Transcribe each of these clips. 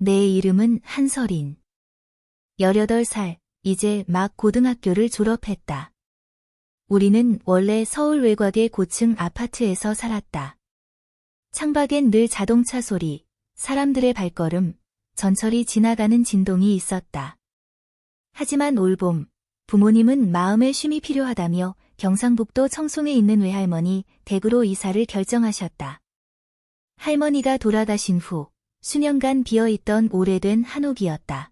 내 이름은 한설인. 18살, 이제 막 고등학교를 졸업했다. 우리는 원래 서울 외곽의 고층 아파트에서 살았다. 창밖엔 늘 자동차 소리, 사람들의 발걸음, 전철이 지나가는 진동이 있었다. 하지만 올봄, 부모님은 마음의 쉼이 필요하다며 경상북도 청송에 있는 외할머니 댁으로 이사를 결정하셨다. 할머니가 돌아가신 후 수년간 비어있던 오래된 한옥이었다.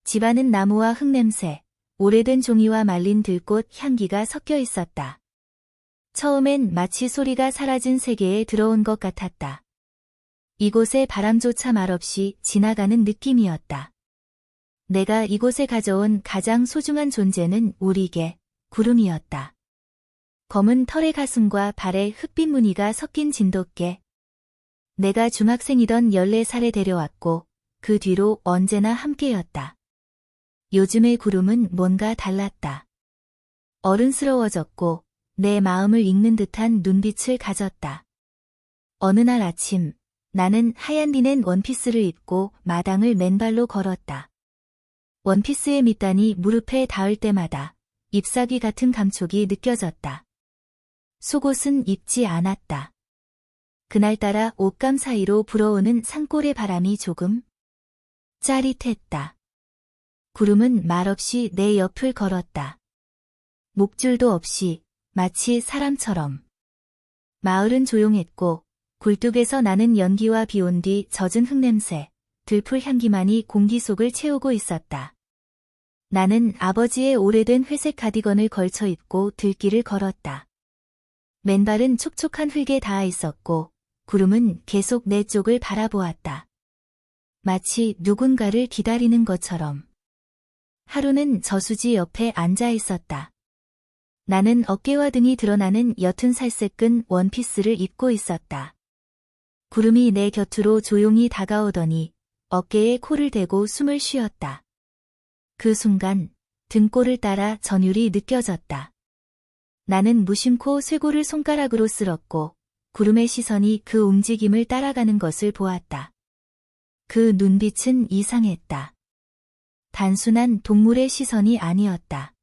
집안은 나무와 흙냄새, 오래된 종이와 말린 들꽃 향기가 섞여 있었다. 처음엔 마치 소리가 사라진 세계에 들어온 것 같았다. 이곳에 바람조차 말없이 지나가는 느낌이었다. 내가 이곳에 가져온 가장 소중한 존재는 우리 개, 구름이었다. 검은 털의 가슴과 발에 흑빛 무늬가 섞인 진돗개. 내가 중학생이던 14살에 데려왔고 그 뒤로 언제나 함께였다. 요즘의 구름은 뭔가 달랐다. 어른스러워졌고 내 마음을 읽는 듯한 눈빛을 가졌다. 어느 날 아침, 나는 하얀 리넨 원피스를 입고 마당을 맨발로 걸었다. 원피스의 밑단이 무릎에 닿을 때마다 잎사귀 같은 감촉이 느껴졌다. 속옷은 입지 않았다. 그날따라 옷감 사이로 불어오는 산골의 바람이 조금 짜릿했다. 구름은 말없이 내 옆을 걸었다. 목줄도 없이 마치 사람처럼. 마을은 조용했고 굴뚝에서 나는 연기와 비온 뒤 젖은 흙냄새, 들풀 향기만이 공기 속을 채우고 있었다. 나는 아버지의 오래된 회색 가디건을 걸쳐 입고 들길을 걸었다. 맨발은 촉촉한 흙에 닿아 있었고 구름은 계속 내 쪽을 바라보았다. 마치 누군가를 기다리는 것처럼. 하루는 저수지 옆에 앉아 있었다. 나는 어깨와 등이 드러나는 옅은 살색끈 원피스를 입고 있었다. 구름이 내 곁으로 조용히 다가오더니 어깨에 코를 대고 숨을 쉬었다. 그 순간 등골을 따라 전율이 느껴졌다. 나는 무심코 쇄골을 손가락으로 쓸었고 구름의 시선이 그 움직임을 따라가는 것을 보았다. 그 눈빛은 이상했다. 단순한 동물의 시선이 아니었다.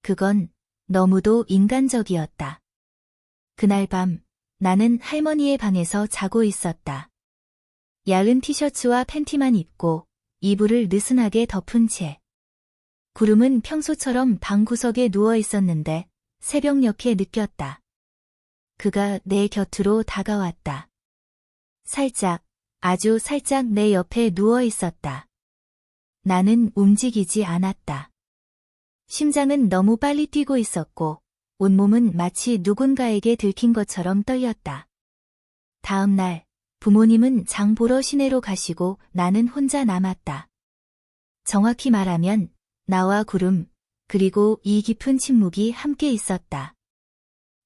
그건 너무도 인간적이었다. 그날 밤 나는 할머니의 방에서 자고 있었다. 얇은 티셔츠와 팬티만 입고 이불을 느슨하게 덮은 채. 구름은 평소처럼 방 구석에 누워 있었는데 새벽녘에 느꼈다. 그가 내 곁으로 다가왔다. 살짝, 아주 살짝 내 옆에 누워 있었다. 나는 움직이지 않았다. 심장은 너무 빨리 뛰고 있었고 온몸은 마치 누군가에게 들킨 것처럼 떨렸다. 다음 날 부모님은 장 보러 시내로 가시고 나는 혼자 남았다. 정확히 말하면 나와 구름, 그리고 이 깊은 침묵이 함께 있었다.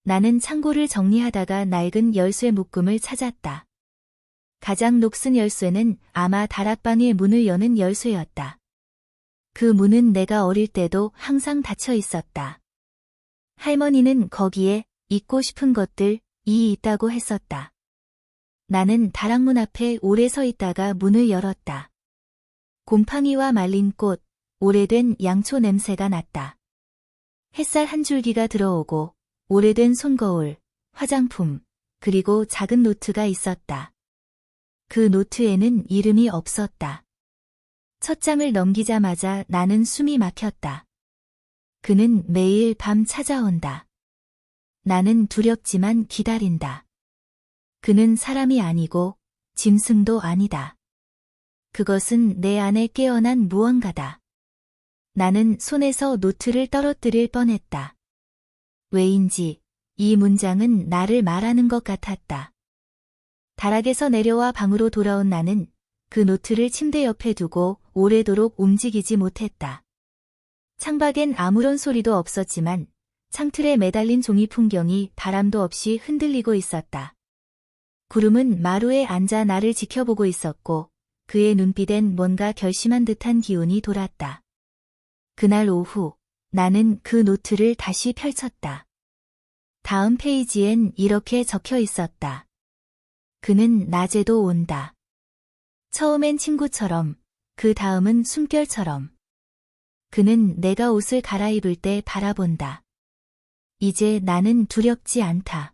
나는 창고를 정리하다가 낡은 열쇠 묶음을 찾았다. 가장 녹슨 열쇠는 아마 다락방의 문을 여는 열쇠였다. 그 문은 내가 어릴 때도 항상 닫혀 있었다. 할머니는 거기에 잊고 싶은 것들이 있다고 했었다. 나는 다락문 앞에 오래 서 있다가 문을 열었다. 곰팡이와 말린 꽃, 오래된 양초 냄새가 났다. 햇살 한 줄기가 들어오고 오래된 손거울, 화장품, 그리고 작은 노트가 있었다. 그 노트에는 이름이 없었다. 첫 장을 넘기자마자 나는 숨이 막혔다. 그는 매일 밤 찾아온다. 나는 두렵지만 기다린다. 그는 사람이 아니고 짐승도 아니다. 그것은 내 안에 깨어난 무언가다. 나는 손에서 노트를 떨어뜨릴 뻔했다. 왜인지 이 문장은 나를 말하는 것 같았다. 다락에서 내려와 방으로 돌아온 나는 그 노트를 침대 옆에 두고 오래도록 움직이지 못했다. 창밖엔 아무런 소리도 없었지만 창틀에 매달린 종이 풍경이 바람도 없이 흔들리고 있었다. 구름은 마루에 앉아 나를 지켜보고 있었고 그의 눈빛엔 뭔가 결심한 듯한 기운이 돌았다. 그날 오후 나는 그 노트를 다시 펼쳤다. 다음 페이지엔 이렇게 적혀 있었다. 그는 낮에도 온다. 처음엔 친구처럼, 그 다음은 숨결처럼. 그는 내가 옷을 갈아입을 때 바라본다. 이제 나는 두렵지 않다.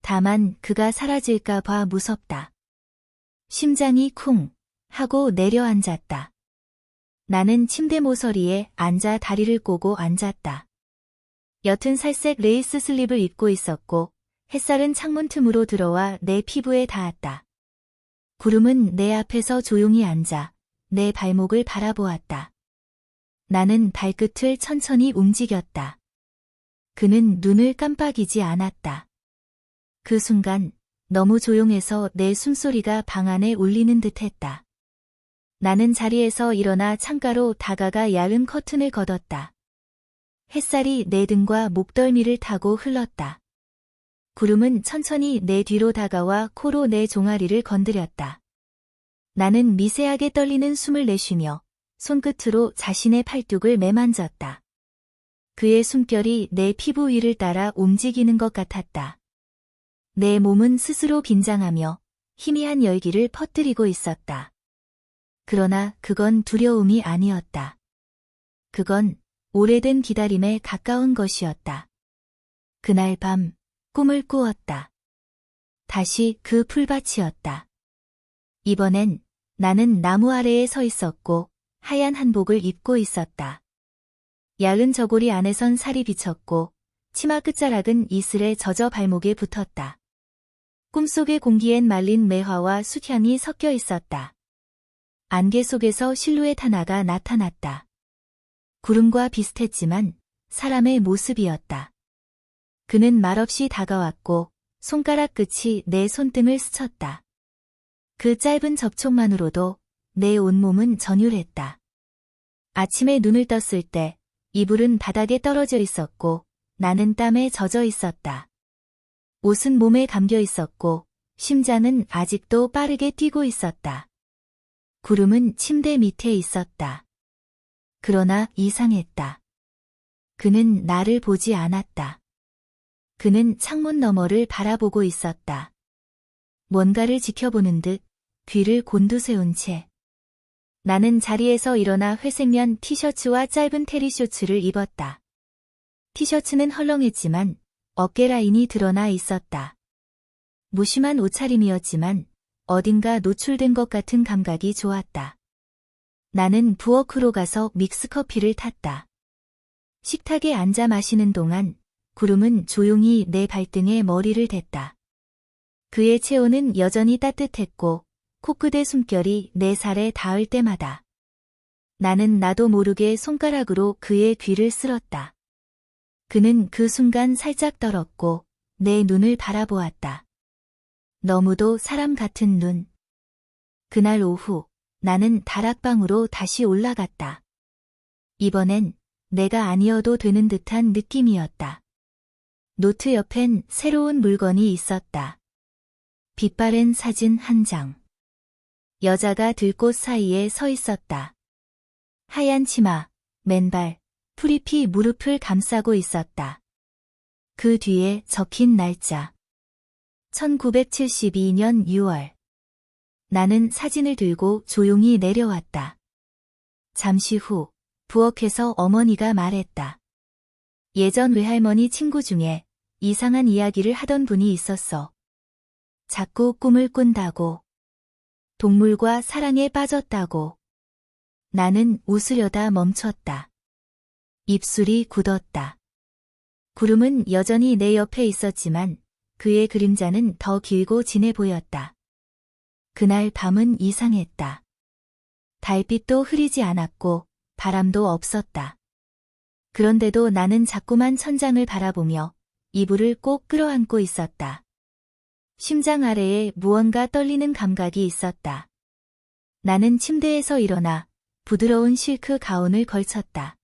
다만 그가 사라질까 봐 무섭다. 심장이 쿵 하고 내려앉았다. 나는 침대 모서리에 앉아 다리를 꼬고 앉았다. 옅은 살색 레이스 슬립을 입고 있었고 햇살은 창문 틈으로 들어와 내 피부에 닿았다. 구름은 내 앞에서 조용히 앉아 내 발목을 바라보았다. 나는 발끝을 천천히 움직였다. 그는 눈을 깜빡이지 않았다. 그 순간 너무 조용해서 내 숨소리가 방 안에 울리는 듯했다. 나는 자리에서 일어나 창가로 다가가 얇은 커튼을 걷었다. 햇살이 내 등과 목덜미를 타고 흘렀다. 구름은 천천히 내 뒤로 다가와 코로 내 종아리를 건드렸다. 나는 미세하게 떨리는 숨을 내쉬며 손끝으로 자신의 팔뚝을 매만졌다. 그의 숨결이 내 피부 위를 따라 움직이는 것 같았다. 내 몸은 스스로 긴장하며 희미한 열기를 퍼뜨리고 있었다. 그러나 그건 두려움이 아니었다. 그건 오래된 기다림에 가까운 것이었다. 그날 밤 꿈을 꾸었다. 다시 그 풀밭이었다. 이번엔 나는 나무 아래에 서 있었고 하얀 한복을 입고 있었다. 야은 저고리 안에선 살이 비쳤고 치마 끝자락은 이슬에 젖어 발목에 붙었다. 꿈속의 공기엔 말린 매화와 숯향이 섞여 있었다. 안개 속에서 실루엣 하나가 나타났다. 구름과 비슷했지만 사람의 모습이었다. 그는 말없이 다가왔고 손가락 끝이 내 손등을 스쳤다. 그 짧은 접촉만으로도 내 온몸은 전율했다. 아침에 눈을 떴을 때 이불은 바닥에 떨어져 있었고 나는 땀에 젖어 있었다. 옷은 몸에 감겨 있었고 심장은 아직도 빠르게 뛰고 있었다. 구름은 침대 밑에 있었다. 그러나 이상했다. 그는 나를 보지 않았다. 그는 창문 너머를 바라보고 있었다. 뭔가를 지켜보는 듯 귀를 곤두세운 채. 나는 자리에서 일어나 회색면 티셔츠와 짧은 테리 쇼츠를 입었다. 티셔츠는 헐렁했지만 어깨 라인이 드러나 있었다. 무심한 옷차림이었지만 어딘가 노출된 것 같은 감각이 좋았다. 나는 부엌으로 가서 믹스커피를 탔다. 식탁에 앉아 마시는 동안 구름은 조용히 내 발등에 머리를 댔다. 그의 체온은 여전히 따뜻했고 코끝의 숨결이 내 살에 닿을 때마다 나는 나도 모르게 손가락으로 그의 귀를 쓸었다. 그는 그 순간 살짝 떨었고 내 눈을 바라보았다. 너무도 사람 같은 눈. 그날 오후 나는 다락방으로 다시 올라갔다. 이번엔 내가 아니어도 되는 듯한 느낌이었다. 노트 옆엔 새로운 물건이 있었다. 빛바랜 사진 한 장. 여자가 들꽃 사이에 서 있었다. 하얀 치마, 맨발, 풀잎이 무릎을 감싸고 있었다. 그 뒤에 적힌 날짜. 1972년 6월. 나는 사진을 들고 조용히 내려왔다. 잠시 후 부엌에서 어머니가 말했다. 예전 외할머니 친구 중에 이상한 이야기를 하던 분이 있었어. 자꾸 꿈을 꾼다고. 동물과 사랑에 빠졌다고. 나는 웃으려다 멈췄다. 입술이 굳었다. 구름은 여전히 내 옆에 있었지만 그의 그림자는 더 길고 진해 보였다. 그날 밤은 이상했다. 달빛도 흐리지 않았고 바람도 없었다. 그런데도 나는 자꾸만 천장을 바라보며 이불을 꼭 끌어안고 있었다. 심장 아래에 무언가 떨리는 감각이 있었다. 나는 침대에서 일어나 부드러운 실크 가운을 걸쳤다.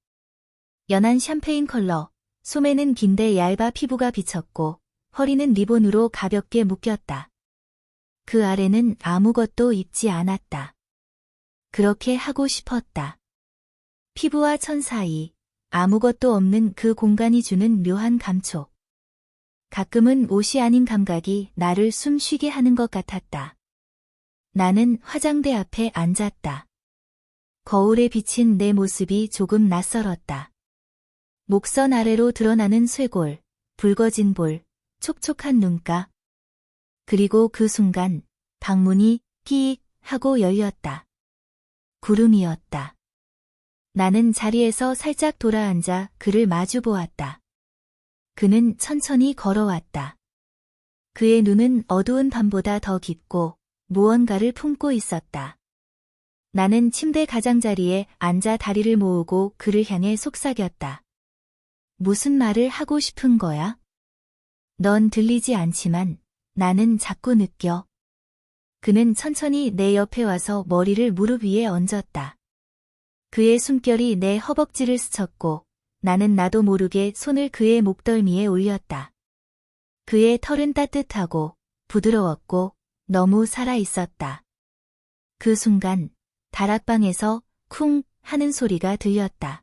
연한 샴페인 컬러, 소매는 긴데 얇아 피부가 비쳤고 허리는 리본으로 가볍게 묶였다. 그 아래는 아무것도 입지 않았다. 그렇게 하고 싶었다. 피부와 천 사이 아무것도 없는 그 공간이 주는 묘한 감촉. 가끔은 옷이 아닌 감각이 나를 숨 쉬게 하는 것 같았다. 나는 화장대 앞에 앉았다. 거울에 비친 내 모습이 조금 낯설었다. 목선 아래로 드러나는 쇄골, 붉어진 볼, 촉촉한 눈가. 그리고 그 순간 방문이 삐익 하고 열렸다. 구름이었다. 나는 자리에서 살짝 돌아앉아 그를 마주 보았다. 그는 천천히 걸어왔다. 그의 눈은 어두운 밤보다 더 깊고 무언가를 품고 있었다. 나는 침대 가장자리에 앉아 다리를 모으고 그를 향해 속삭였다. 무슨 말을 하고 싶은 거야? 넌 들리지 않지만 나는 자꾸 느껴. 그는 천천히 내 옆에 와서 머리를 무릎 위에 얹었다. 그의 숨결이 내 허벅지를 스쳤고 나는 나도 모르게 손을 그의 목덜미에 올렸다. 그의 털은 따뜻하고 부드러웠고 너무 살아있었다. 그 순간 다락방에서 쿵 하는 소리가 들렸다.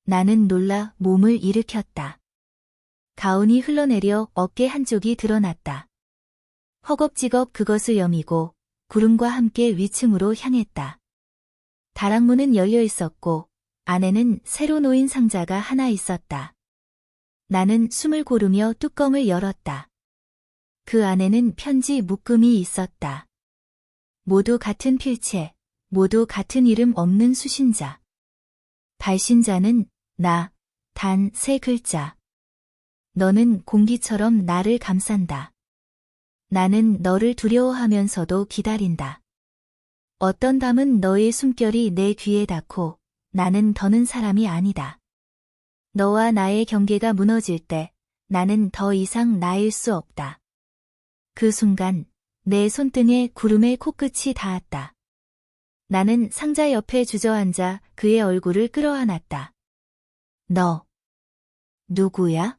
나는 놀라 몸을 일으켰다. 가운이 흘러내려 어깨 한쪽이 드러났다. 허겁지겁 그것을 여미고 구름과 함께 위층으로 향했다. 다락문은 열려 있었고 안에는 새로 놓인 상자가 하나 있었다. 나는 숨을 고르며 뚜껑을 열었다. 그 안에는 편지 묶음이 있었다. 모두 같은 필체, 모두 같은 이름 없는 수신자. 발신자는 나, 단 3글자. 너는 공기처럼 나를 감싼다. 나는 너를 두려워하면서도 기다린다. 어떤 밤은 너의 숨결이 내 귀에 닿고 나는 더는 사람이 아니다. 너와 나의 경계가 무너질 때 나는 더 이상 나일 수 없다. 그 순간 내 손등에 구름의 코끝이 닿았다. 나는 상자 옆에 주저앉아 그의 얼굴을 끌어안았다. 너 누구야?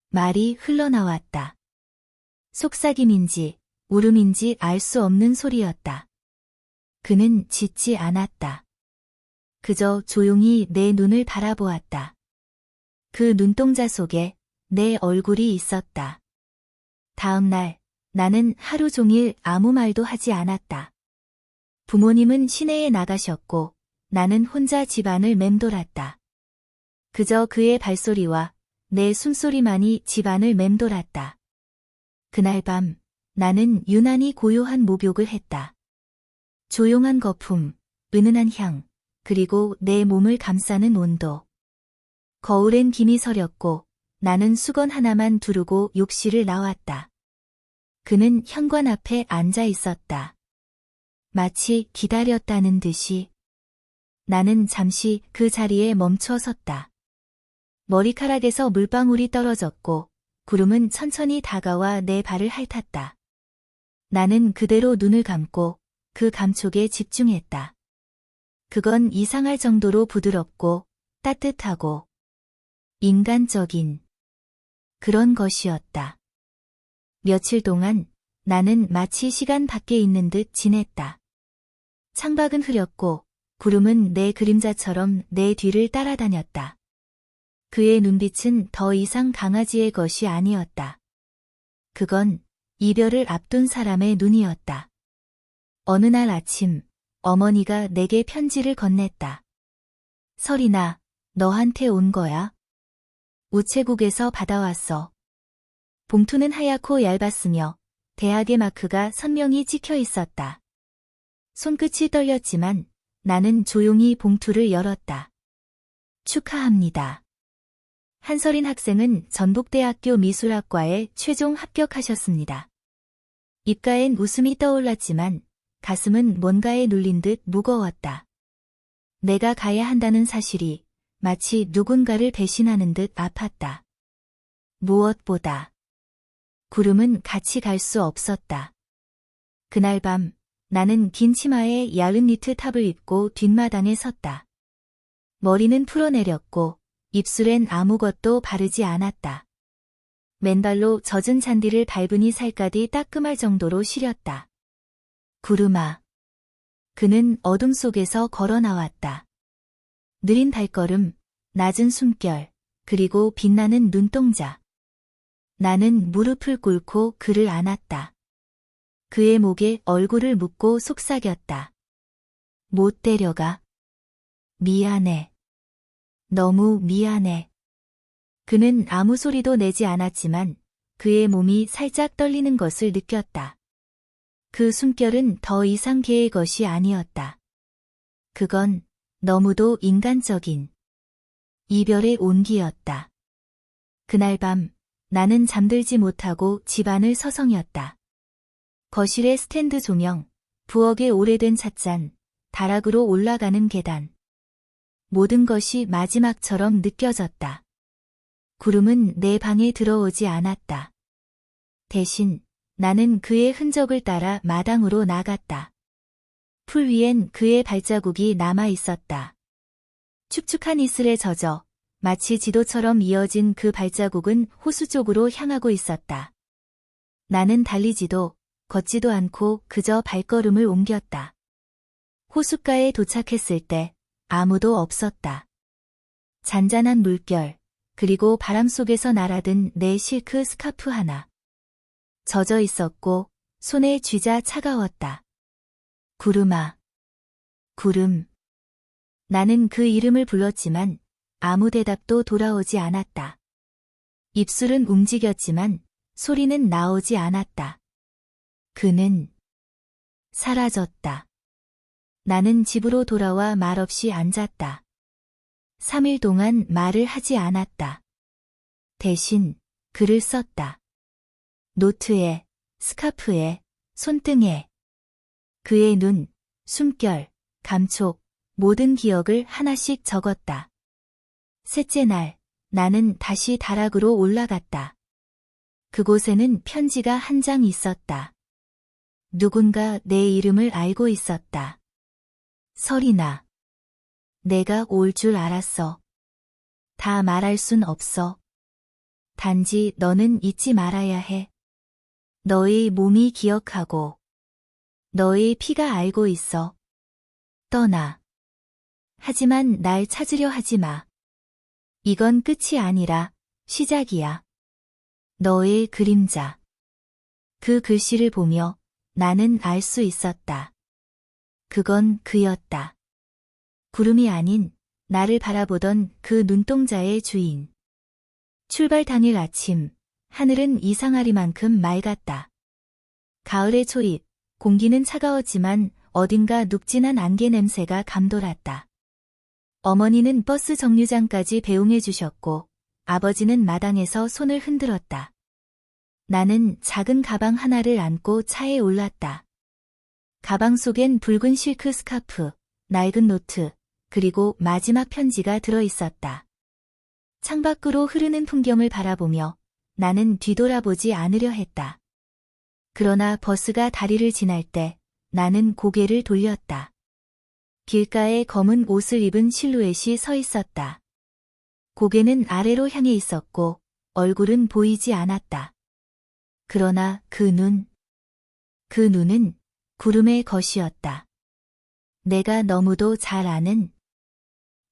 말이 흘러나왔다. 속삭임인지 울음인지 알 수 없는 소리였다. 그는 짖지 않았다. 그저 조용히 내 눈을 바라보았다. 그 눈동자 속에 내 얼굴이 있었다. 다음 날 나는 하루 종일 아무 말도 하지 않았다. 부모님은 시내에 나가셨고 나는 혼자 집안을 맴돌았다. 그저 그의 발소리와 내 숨소리만이 집안을 맴돌았다. 그날 밤 나는 유난히 고요한 목욕을 했다. 조용한 거품, 은은한 향, 그리고 내 몸을 감싸는 온도. 거울엔 김이 서렸고 나는 수건 하나만 두르고 욕실을 나왔다. 그는 현관 앞에 앉아 있었다. 마치 기다렸다는 듯이. 나는 잠시 그 자리에 멈춰 섰다. 머리카락에서 물방울이 떨어졌고 구름은 천천히 다가와 내 발을 핥았다. 나는 그대로 눈을 감고 그 감촉에 집중했다. 그건 이상할 정도로 부드럽고 따뜻하고 인간적인 그런 것이었다. 며칠 동안 나는 마치 시간 밖에 있는 듯 지냈다. 창밖은 흐렸고 구름은 내 그림자처럼 내 뒤를 따라다녔다. 그의 눈빛은 더 이상 강아지의 것이 아니었다. 그건 이별을 앞둔 사람의 눈이었다. 어느 날 아침 어머니가 내게 편지를 건넸다. 설이나, 너한테 온 거야. 우체국에서 받아왔어. 봉투는 하얗고 얇았으며 대학의 마크가 선명히 찍혀 있었다. 손끝이 떨렸지만 나는 조용히 봉투를 열었다. 축하합니다. 한설인 학생은 전북대학교 미술학과에 최종 합격하셨습니다. 입가엔 웃음이 떠올랐지만 가슴은 뭔가에 눌린 듯 무거웠다. 내가 가야 한다는 사실이 마치 누군가를 배신하는 듯 아팠다. 무엇보다 구름은 같이 갈 수 없었다. 그날 밤 나는 긴 치마에 얇은 니트 탑을 입고 뒷마당에 섰다. 머리는 풀어내렸고 입술엔 아무것도 바르지 않았다. 맨발로 젖은 잔디를 밟으니 살갗이 따끔할 정도로 시렸다. 구름아. 그는 어둠 속에서 걸어 나왔다. 느린 발걸음, 낮은 숨결, 그리고 빛나는 눈동자. 나는 무릎을 꿇고 그를 안았다. 그의 목에 얼굴을 묻고 속삭였다. 못 데려가. 미안해. 너무 미안해. 그는 아무 소리도 내지 않았지만 그의 몸이 살짝 떨리는 것을 느꼈다. 그 숨결은 더 이상 개의 것이 아니었다. 그건 너무도 인간적인 이별의 온기였다. 그날 밤 나는 잠들지 못하고 집안을 서성였다. 거실의 스탠드 조명, 부엌의 오래된 찻잔, 다락으로 올라가는 계단. 모든 것이 마지막처럼 느껴졌다. 구름은 내 방에 들어오지 않았다. 대신 나는 그의 흔적을 따라 마당으로 나갔다. 풀 위엔 그의 발자국이 남아 있었다. 축축한 이슬에 젖어 마치 지도처럼 이어진 그 발자국은 호수 쪽으로 향하고 있었다. 나는 달리지도 걷지도 않고 그저 발걸음을 옮겼다. 호숫가에 도착했을 때 아무도 없었다. 잔잔한 물결, 그리고 바람 속에서 날아든 내 실크 스카프 하나. 젖어 있었고 손에 쥐자 차가웠다. 구름아. 구름. 나는 그 이름을 불렀지만 아무 대답도 돌아오지 않았다. 입술은 움직였지만 소리는 나오지 않았다. 그는 사라졌다. 나는 집으로 돌아와 말없이 앉았다. 3일 동안 말을 하지 않았다. 대신 글을 썼다. 노트에, 스카프에, 손등에. 그의 눈, 숨결, 감촉, 모든 기억을 하나씩 적었다. 셋째 날, 나는 다시 다락으로 올라갔다. 그곳에는 편지가 한 장 있었다. 누군가 내 이름을 알고 있었다. 설이나. 내가 올 줄 알았어. 다 말할 순 없어. 단지 너는 잊지 말아야 해. 너의 몸이 기억하고 너의 피가 알고 있어. 떠나. 하지만 날 찾으려 하지 마. 이건 끝이 아니라 시작이야. 너의 그림자. 그 글씨를 보며 나는 알 수 있었다. 그건 그였다. 구름이 아닌 나를 바라보던 그 눈동자의 주인. 출발 당일 아침, 하늘은 이상하리만큼 맑았다. 가을의 초입, 공기는 차가웠지만 어딘가 눅진한 안개 냄새가 감돌았다. 어머니는 버스 정류장까지 배웅해 주셨고 아버지는 마당에서 손을 흔들었다. 나는 작은 가방 하나를 안고 차에 올랐다. 가방 속엔 붉은 실크 스카프, 낡은 노트, 그리고 마지막 편지가 들어있었다. 창밖으로 흐르는 풍경을 바라보며 나는 뒤돌아보지 않으려 했다. 그러나 버스가 다리를 지날 때 나는 고개를 돌렸다. 길가에 검은 옷을 입은 실루엣이 서 있었다. 고개는 아래로 향해 있었고 얼굴은 보이지 않았다. 그러나 그 눈은 구름의 것이었다. 내가 너무도 잘 아는,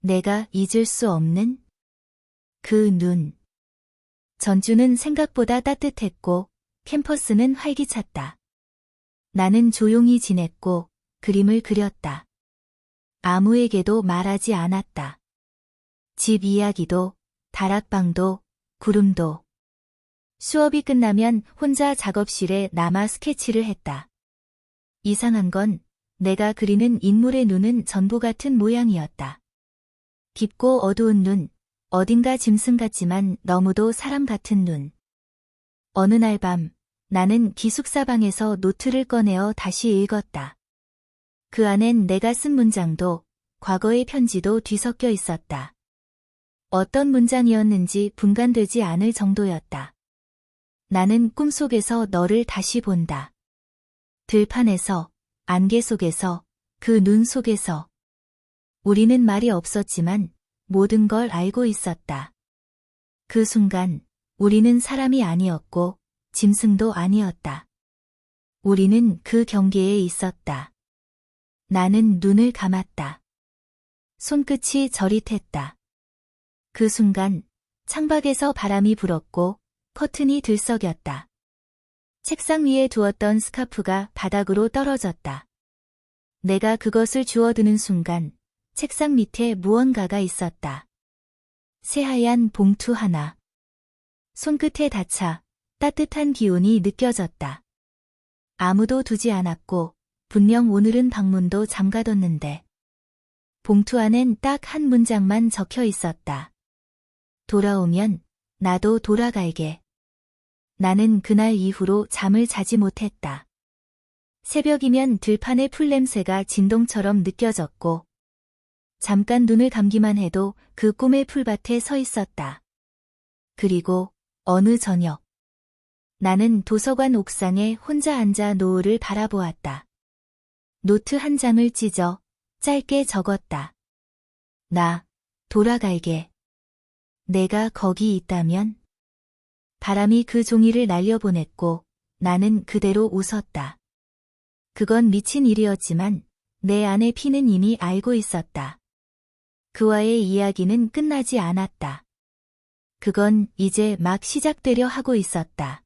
내가 잊을 수 없는 그 눈. 전주는 생각보다 따뜻했고 캠퍼스는 활기찼다. 나는 조용히 지냈고 그림을 그렸다. 아무에게도 말하지 않았다. 집 이야기도, 다락방도, 구름도. 수업이 끝나면 혼자 작업실에 남아 스케치를 했다. 이상한 건 내가 그리는 인물의 눈은 전부 같은 모양이었다. 깊고 어두운 눈, 어딘가 짐승 같지만 너무도 사람 같은 눈. 어느 날 밤, 나는 기숙사방에서 노트를 꺼내어 다시 읽었다. 그 안엔 내가 쓴 문장도, 과거의 편지도 뒤섞여 있었다. 어떤 문장이었는지 분간되지 않을 정도였다. 나는 꿈속에서 너를 다시 본다. 들판에서, 안개 속에서, 그 눈 속에서. 우리는 말이 없었지만 모든 걸 알고 있었다. 그 순간 우리는 사람이 아니었고 짐승도 아니었다. 우리는 그 경계에 있었다. 나는 눈을 감았다. 손끝이 저릿했다. 그 순간 창밖에서 바람이 불었고 커튼이 들썩였다. 책상 위에 두었던 스카프가 바닥으로 떨어졌다. 내가 그것을 주워드는 순간 책상 밑에 무언가가 있었다. 새하얀 봉투 하나. 손끝에 닿자 따뜻한 기운이 느껴졌다. 아무도 두지 않았고 분명 오늘은 방문도 잠가뒀는데. 봉투 안엔 딱 한 문장만 적혀 있었다. 돌아오면 나도 돌아갈게. 나는 그날 이후로 잠을 자지 못했다. 새벽이면 들판의 풀냄새가 진동처럼 느껴졌고 잠깐 눈을 감기만 해도 그 꿈의 풀밭에 서 있었다. 그리고 어느 저녁 나는 도서관 옥상에 혼자 앉아 노을을 바라보았다. 노트 한 장을 찢어 짧게 적었다. 나 돌아갈게. 내가 거기 있다면? 바람이 그 종이를 날려보냈고 나는 그대로 웃었다. 그건 미친 일이었지만 내 안의 피는 이미 알고 있었다. 그와의 이야기는 끝나지 않았다. 그건 이제 막 시작되려 하고 있었다.